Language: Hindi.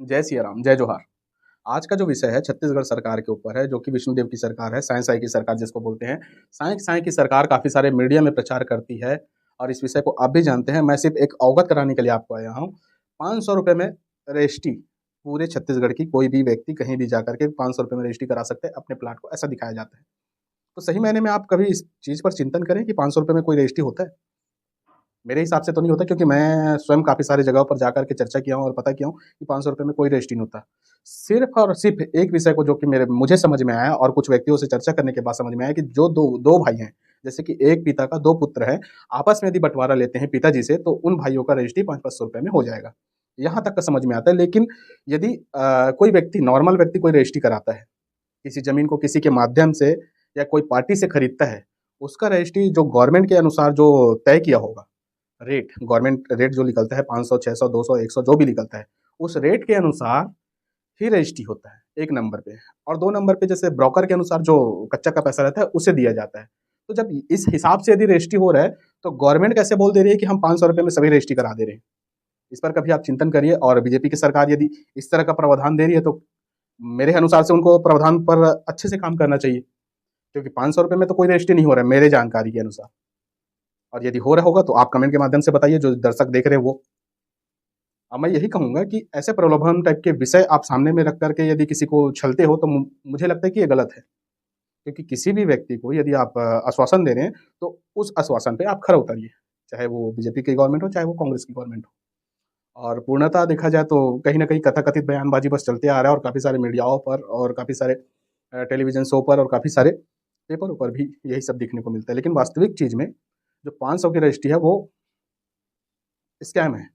जय सिया राम, जय जोहार। आज का जो विषय है छत्तीसगढ़ सरकार के ऊपर है, जो कि विष्णुदेव की सरकार है, साएँ-साएँ की सरकार जिसको बोलते हैं। साएँ-साएँ की सरकार काफ़ी सारे मीडिया में प्रचार करती है और इस विषय को आप भी जानते हैं। मैं सिर्फ़ एक अवगत कराने के लिए आपको आया हूँ। ₹500 में रजिस्ट्री पूरे छत्तीसगढ़ की कोई भी व्यक्ति कहीं भी जाकर के ₹500 में रजिस्ट्री करा सकते हैं अपने प्लाट को, ऐसा दिखाया जाता है। तो सही मायने में आप कभी इस चीज़ पर चिंतन करें कि ₹500 में कोई रजिस्ट्री होता है? मेरे हिसाब से तो नहीं होता, क्योंकि मैं स्वयं काफ़ी सारी जगहों पर जाकर के चर्चा किया हूँ और पता किया हूँ कि ₹500 में कोई रजिस्ट्री नहीं होता। सिर्फ़ और सिर्फ़ एक विषय को जो कि मेरे मुझे समझ में आया और कुछ व्यक्तियों से चर्चा करने के बाद समझ में आया कि जो 2 भाई हैं, जैसे कि एक पिता का 2 पुत्र हैं, आपस में यदि बँटवारा लेते हैं पिताजी से, तो उन भाइयों का रजिस्ट्री 5-500 रुपए में हो जाएगा। यहाँ तक का समझ में आता है। लेकिन यदि कोई व्यक्ति, नॉर्मल व्यक्ति कोई रजिस्ट्री कराता है, किसी ज़मीन को किसी के माध्यम से या कोई पार्टी से खरीदता है, उसका रजिस्ट्री जो गवर्नमेंट के अनुसार जो तय किया होगा, रेट, गवर्नमेंट रेट जो निकलता है 500, 600, 200, 100 जो भी निकलता है, उस रेट के अनुसार ही रजिस्ट्री होता है, 1 नंबर पे। और 2 नंबर पे जैसे ब्रोकर के अनुसार जो कच्चा का पैसा रहता है, उसे दिया जाता है। तो जब इस हिसाब से यदि रजिस्ट्री हो रहा है, तो गवर्नमेंट कैसे बोल दे रही है कि हम ₹500 में सभी रजिस्ट्री करा दे रहे हैं? इस पर कभी आप चिंतन करिए। और बीजेपी की सरकार यदि इस तरह का प्रावधान दे रही है, तो मेरे अनुसार से उनको प्रावधान पर अच्छे से काम करना चाहिए, क्योंकि ₹500 में तो कोई रजिस्ट्री नहीं हो रहा है, मेरे जानकारी के अनुसार। और यदि हो रहा होगा, तो आप कमेंट के माध्यम से बताइए, जो दर्शक देख रहे हैं वो। मैं यही कहूँगा कि ऐसे प्रलोभन टाइप के विषय आप सामने में रख कर के यदि किसी को छलते हो, तो मुझे लगता है कि ये गलत है। क्योंकि किसी भी व्यक्ति को यदि आप आश्वासन दे रहे हैं, तो उस आश्वासन पे आप खरा उतरिए। चाहे वो बीजेपी की गवर्नमेंट हो, चाहे वो कांग्रेस की गवर्नमेंट हो। और पूर्णतः देखा जाए तो कहीं न कहीं कथाकथित बयानबाज़ी बस चलते आ रहा है, और काफ़ी सारे मीडियाओं पर और काफ़ी सारे टेलीविज़न शो पर और काफ़ी सारे पेपरों पर भी यही सब देखने को मिलता है। लेकिन वास्तविक चीज़ में जो 500 की रजिस्ट्री है, वो स्कैम है।